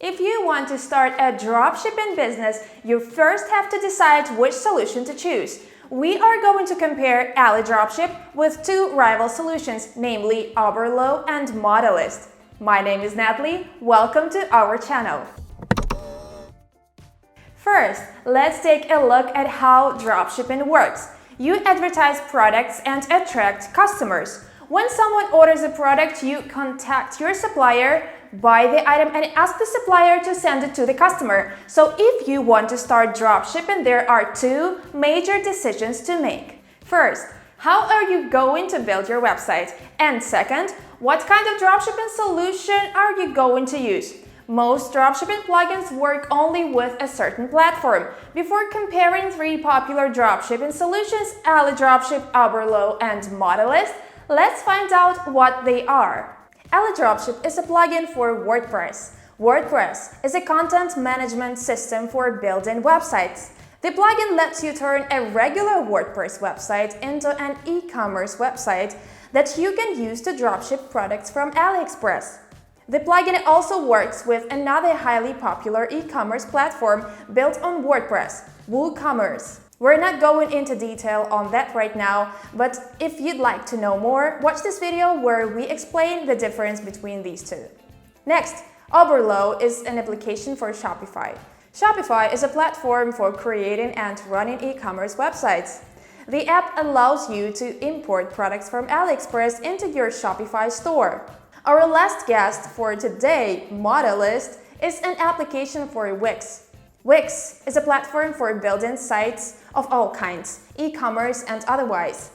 If you want to start a dropshipping business, you first have to decide which solution to choose. We are going to compare AliDropship with two rival solutions, namely Oberlo and Modalist. My name is Natalie. Welcome to our channel. First, let's take a look at how dropshipping works. You advertise products and attract customers. When someone orders a product, you contact your supplier, buy the item, and ask the supplier to send it to the customer. So if you want to start dropshipping, there are two major decisions to make. First, how are you going to build your website? And second, what kind of dropshipping solution are you going to use? Most dropshipping plugins work only with a certain platform. Before comparing three popular dropshipping solutions, AliDropship, Oberlo, and Modalist, let's find out what they are. AliDropship is a plugin for WordPress. WordPress is a content management system for building websites. The plugin lets you turn a regular WordPress website into an e-commerce website that you can use to dropship products from AliExpress. The plugin also works with another highly popular e-commerce platform built on WordPress, WooCommerce. We're not going into detail on that right now, but if you'd like to know more, watch this video where we explain the difference between these two. Next, Oberlo is an application for Shopify. Shopify is a platform for creating and running e-commerce websites. The app allows you to import products from AliExpress into your Shopify store. Our last guest for today, Modalist, is an application for Wix. Wix is a platform for building sites of all kinds, e-commerce and otherwise.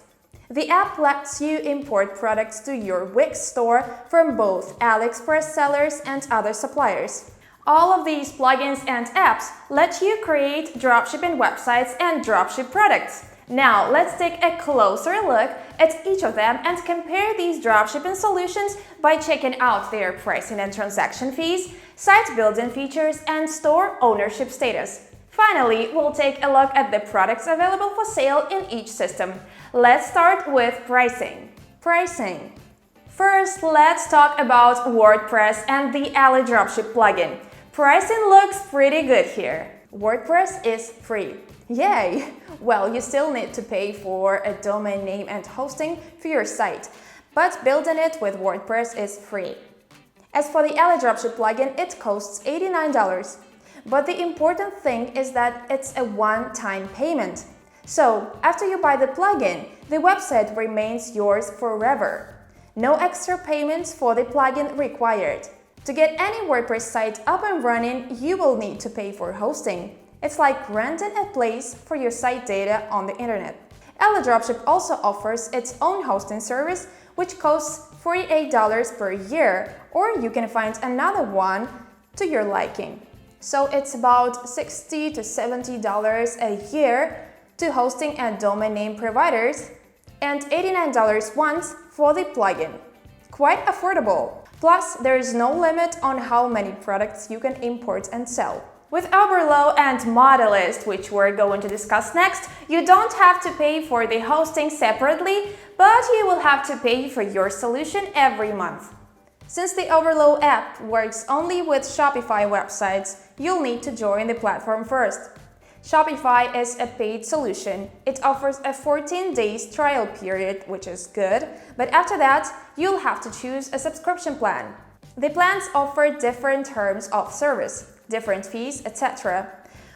The app lets you import products to your Wix store from both AliExpress sellers and other suppliers. All of these plugins and apps let you create dropshipping websites and dropship products. Now, let's take a closer look at each of them and compare these dropshipping solutions by checking out their pricing and transaction fees, site building features, and store ownership status. Finally, we'll take a look at the products available for sale in each system. Let's start with pricing. First, let's talk about WordPress and the AliDropship plugin. Pricing looks pretty good here. WordPress is free. Yay! Well, you still need to pay for a domain name and hosting for your site, but building it with WordPress is free. As for the AliDropship plugin, it costs $89. But the important thing is that it's a one-time payment. So, after you buy the plugin, the website remains yours forever. No extra payments for the plugin required. To get any WordPress site up and running, you will need to pay for hosting. It's like renting a place for your site data on the internet. AliDropship also offers its own hosting service, which costs $48 per year, or you can find another one to your liking. So it's about $60 to $70 a year to hosting and domain name providers, and $89 once for the plugin. Quite affordable. Plus, there is no limit on how many products you can import and sell. With Oberlo and Modalist, which we're going to discuss next, you don't have to pay for the hosting separately, but you will have to pay for your solution every month. Since the Oberlo app works only with Shopify websites, you'll need to join the platform first. Shopify is a paid solution. It offers a 14 days trial period, which is good, but after that, you'll have to choose a subscription plan. The plans offer different terms of service, different fees, etc.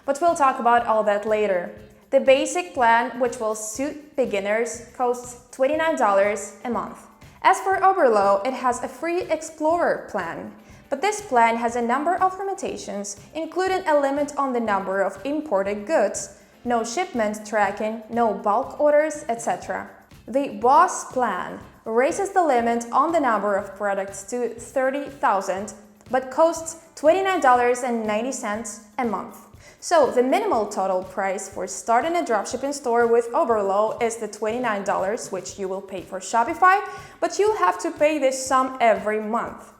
But we'll talk about all that later. The basic plan, which will suit beginners, costs $29 a month. As for Oberlo, it has a free Explorer plan. But this plan has a number of limitations, including a limit on the number of imported goods, no shipment tracking, no bulk orders, etc. The Boss plan raises the limit on the number of products to 30,000, but costs $29.90 a month. So the minimal total price for starting a dropshipping store with Oberlo is the $29, which you will pay for Shopify, but you'll have to pay this sum every month.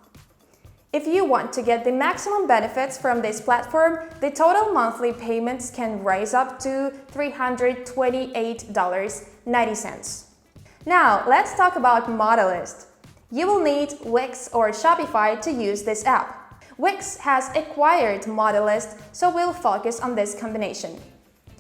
If you want to get the maximum benefits from this platform, the total monthly payments can rise up to $328.90. Now, let's talk about Modalist. You will need Wix or Shopify to use this app. Wix has acquired Modellist, so we'll focus on this combination.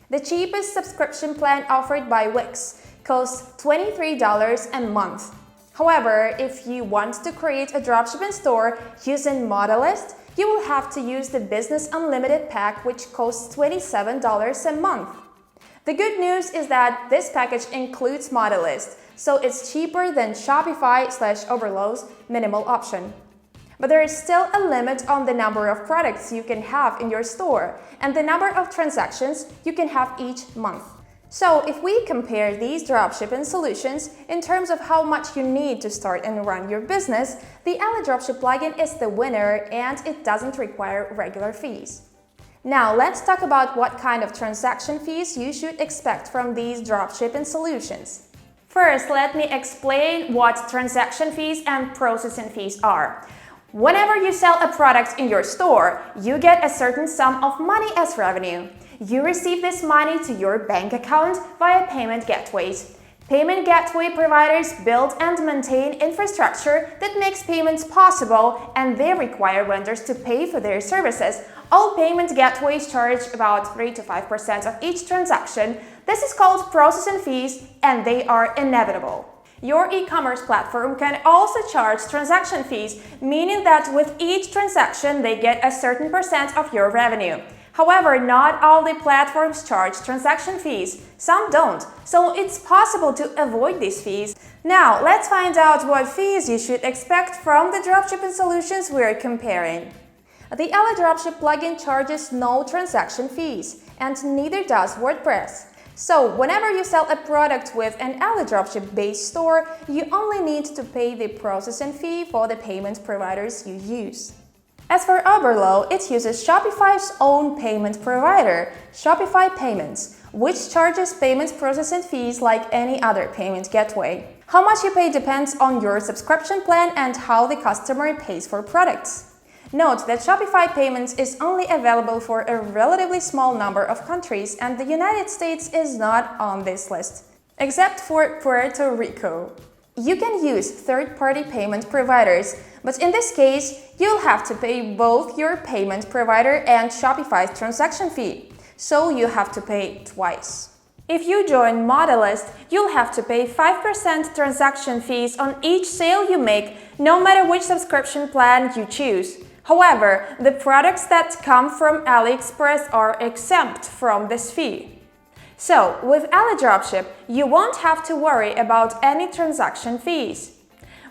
The cheapest subscription plan offered by Wix costs $23 a month. However, if you want to create a dropshipping store using Modellist, you will have to use the Business Unlimited pack, which costs $27 a month. The good news is that this package includes Modellist, so it's cheaper than Shopify/Oberlo's minimal option. But there is still a limit on the number of products you can have in your store and the number of transactions you can have each month. So if we compare these dropshipping solutions in terms of how much you need to start and run your business, the AliDropship plugin is the winner and it doesn't require regular fees. Now let's talk about what kind of transaction fees you should expect from these dropshipping solutions. First, let me explain what transaction fees and processing fees are. Whenever you sell a product in your store, you get a certain sum of money as revenue. You receive this money to your bank account via payment gateways. Payment gateway providers build and maintain infrastructure that makes payments possible, and they require vendors to pay for their services. All payment gateways charge about 3 to 5% of each transaction. This is called processing fees, and they are inevitable. Your e-commerce platform can also charge transaction fees, meaning that with each transaction they get a certain percent of your revenue. However, not all the platforms charge transaction fees. Some don't, so it's possible to avoid these fees. Now, let's find out what fees you should expect from the dropshipping solutions we're comparing. The AliDropship plugin charges no transaction fees, and neither does WordPress. So, whenever you sell a product with an AliDropship-based store, you only need to pay the processing fee for the payment providers you use. As for Oberlo, it uses Shopify's own payment provider, Shopify Payments, which charges payment processing fees like any other payment gateway. How much you pay depends on your subscription plan and how the customer pays for products. Note that Shopify Payments is only available for a relatively small number of countries, and the United States is not on this list, except for Puerto Rico. You can use third-party payment providers, but in this case, you'll have to pay both your payment provider and Shopify's transaction fee, so you have to pay twice. If you join Modellist, you'll have to pay 5% transaction fees on each sale you make, no matter which subscription plan you choose. However, the products that come from AliExpress are exempt from this fee. So, with AliDropship, you won't have to worry about any transaction fees.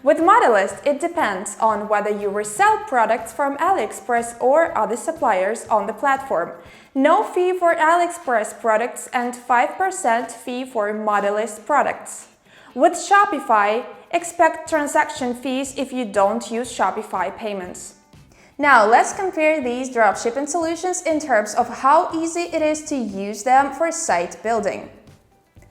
With Modellist, it depends on whether you resell products from AliExpress or other suppliers on the platform. No fee for AliExpress products and 5% fee for Modellist products. With Shopify, expect transaction fees if you don't use Shopify Payments. Now, let's compare these dropshipping solutions in terms of how easy it is to use them for site building.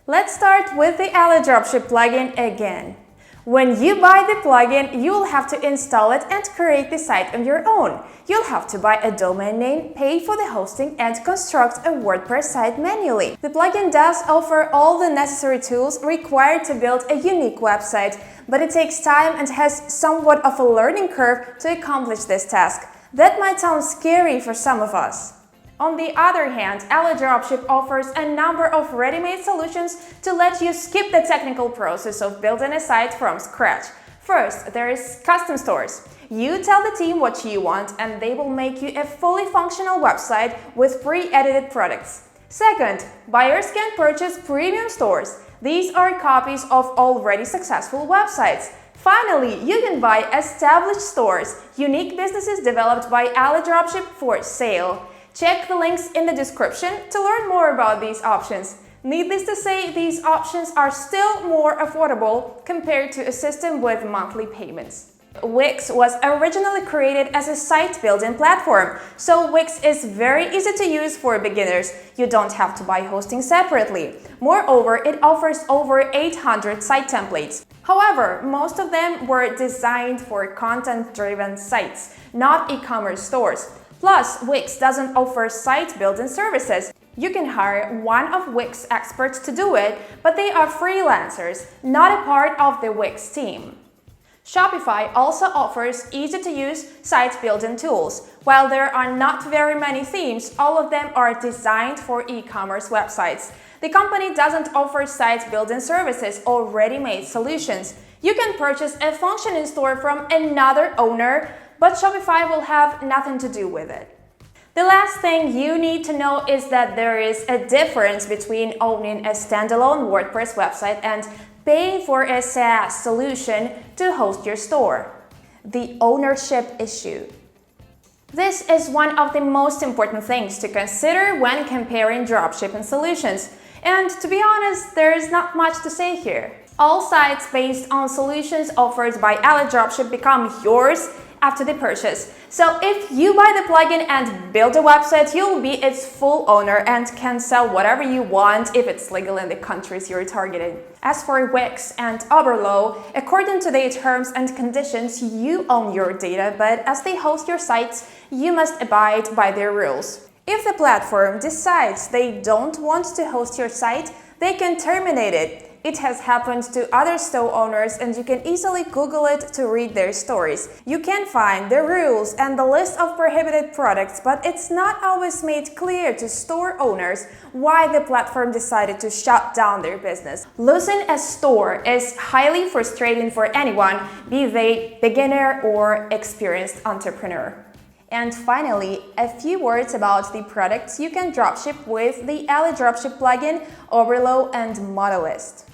Let's start with the AliDropship plugin again. When you buy the plugin, you'll have to install it and create the site on your own. You'll have to buy a domain name, pay for the hosting, and construct a WordPress site manually. The plugin does offer all the necessary tools required to build a unique website, but it takes time and has somewhat of a learning curve to accomplish this task. That might sound scary for some of us. On the other hand, AliDropship offers a number of ready-made solutions to let you skip the technical process of building a site from scratch. First, there is custom stores. You tell the team what you want and they will make you a fully functional website with pre-edited products. Second, buyers can purchase premium stores. These are copies of already successful websites. Finally, you can buy established stores, unique businesses developed by AliDropship for sale. Check the links in the description to learn more about these options. Needless to say, these options are still more affordable compared to a system with monthly payments. Wix was originally created as a site building platform, so Wix is very easy to use for beginners. You don't have to buy hosting separately. Moreover, it offers over 800 site templates. However, most of them were designed for content-driven sites, not e-commerce stores. Plus, Wix doesn't offer site building services. You can hire one of Wix experts to do it, but they are freelancers, not a part of the Wix team. Shopify also offers easy-to-use site building tools. While there are not very many themes, all of them are designed for e-commerce websites. The company doesn't offer site building services or ready-made solutions. You can purchase a functioning store from another owner, but Shopify will have nothing to do with it. The last thing you need to know is that there is a difference between owning a standalone WordPress website and paying for a SaaS solution to host your store. The ownership issue. This is one of the most important things to consider when comparing dropshipping solutions. And to be honest, there is not much to say here. All sites based on solutions offered by AliDropship become yours after the purchase. So if you buy the plugin and build a website, you'll be its full owner and can sell whatever you want if it's legal in the countries you're targeting. As for Wix and Oberlo, according to their terms and conditions, you own your data, but as they host your sites, you must abide by their rules. If the platform decides they don't want to host your site, they can terminate it. It has happened to other store owners, and you can easily Google it to read their stories. You can find the rules and the list of prohibited products, but it's not always made clear to store owners why the platform decided to shut down their business. Losing a store is highly frustrating for anyone, be they beginner or experienced entrepreneur. And finally, a few words about the products you can dropship with the AliDropship plugin, Oberlo and Modelist.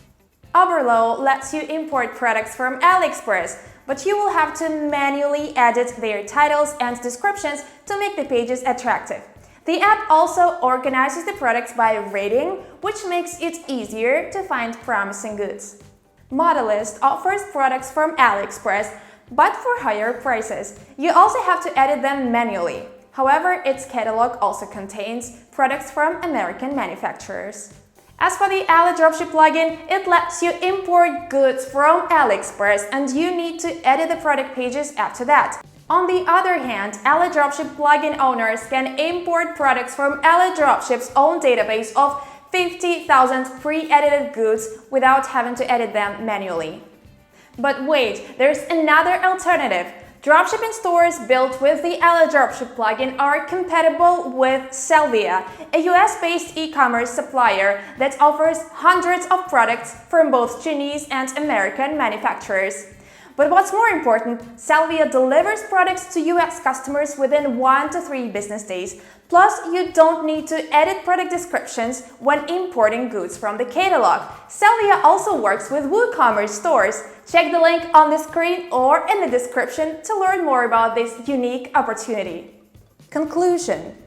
Oberlo lets you import products from AliExpress, but you will have to manually edit their titles and descriptions to make the pages attractive. The app also organizes the products by rating, which makes it easier to find promising goods. Modelist offers products from AliExpress, but for higher prices. You also have to edit them manually. However, its catalog also contains products from American manufacturers. As for the AliDropship plugin, it lets you import goods from AliExpress, and you need to edit the product pages after that. On the other hand, AliDropship plugin owners can import products from AliDropship's own database of 50,000 pre-edited goods without having to edit them manually. But wait, there's another alternative. Dropshipping stores built with the AliDropship plugin are compatible with Sellvia, a US-based e-commerce supplier that offers hundreds of products from both Chinese and American manufacturers. But what's more important, Sellvia delivers products to US customers within 1 to 3 business days. Plus, you don't need to edit product descriptions when importing goods from the catalog. Sellvia also works with WooCommerce stores. Check the link on the screen or in the description to learn more about this unique opportunity. Conclusion.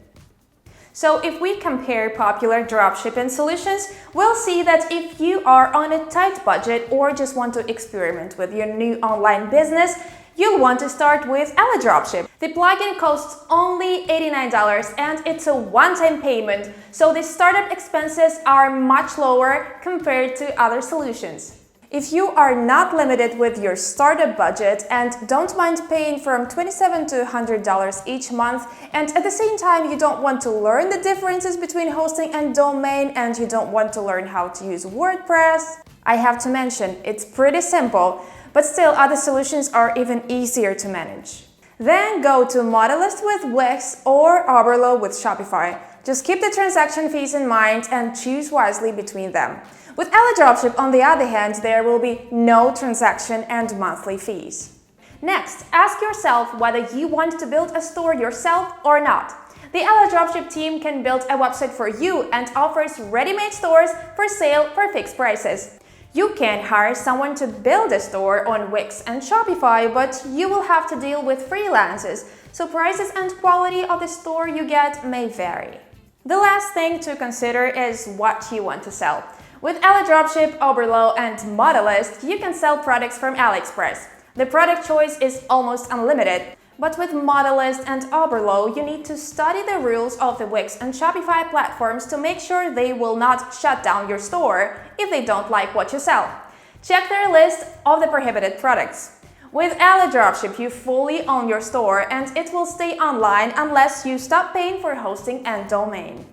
So if we compare popular dropshipping solutions, we'll see that if you are on a tight budget or just want to experiment with your new online business, you'll want to start with AliDropship. The plugin costs only $89 and it's a one-time payment, so the startup expenses are much lower compared to other solutions. If you are not limited with your startup budget and don't mind paying from $27 to $100 each month, and at the same time you don't want to learn the differences between hosting and domain, and you don't want to learn how to use WordPress, I have to mention it's pretty simple, but still other solutions are even easier to manage. Then go to Modelist with Wix or Oberlo with Shopify. Just keep the transaction fees in mind and choose wisely between them. With AliDropship, on the other hand, there will be no transaction and monthly fees. Next, ask yourself whether you want to build a store yourself or not. The AliDropship team can build a website for you and offers ready-made stores for sale for fixed prices. You can hire someone to build a store on Wix and Shopify, but you will have to deal with freelancers, so prices and quality of the store you get may vary. The last thing to consider is what you want to sell. With AliDropship, Oberlo, and Modelist, you can sell products from AliExpress. The product choice is almost unlimited. But with Modelist and Oberlo, you need to study the rules of the Wix and Shopify platforms to make sure they will not shut down your store if they don't like what you sell. Check their list of the prohibited products. With AliDropship, you fully own your store and it will stay online unless you stop paying for hosting and domain.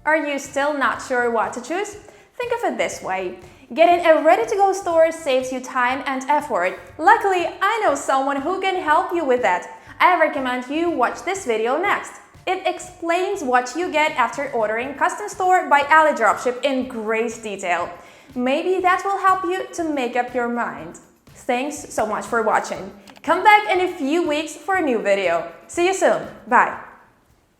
Are you still not sure what to choose? Think of it this way. Getting a ready-to-go store saves you time and effort. Luckily, I know someone who can help you with that. I recommend you watch this video next. It explains what you get after ordering Custom Store by AliDropship in great detail. Maybe that will help you to make up your mind. Thanks so much for watching. Come back in a few weeks for a new video. See you soon. Bye.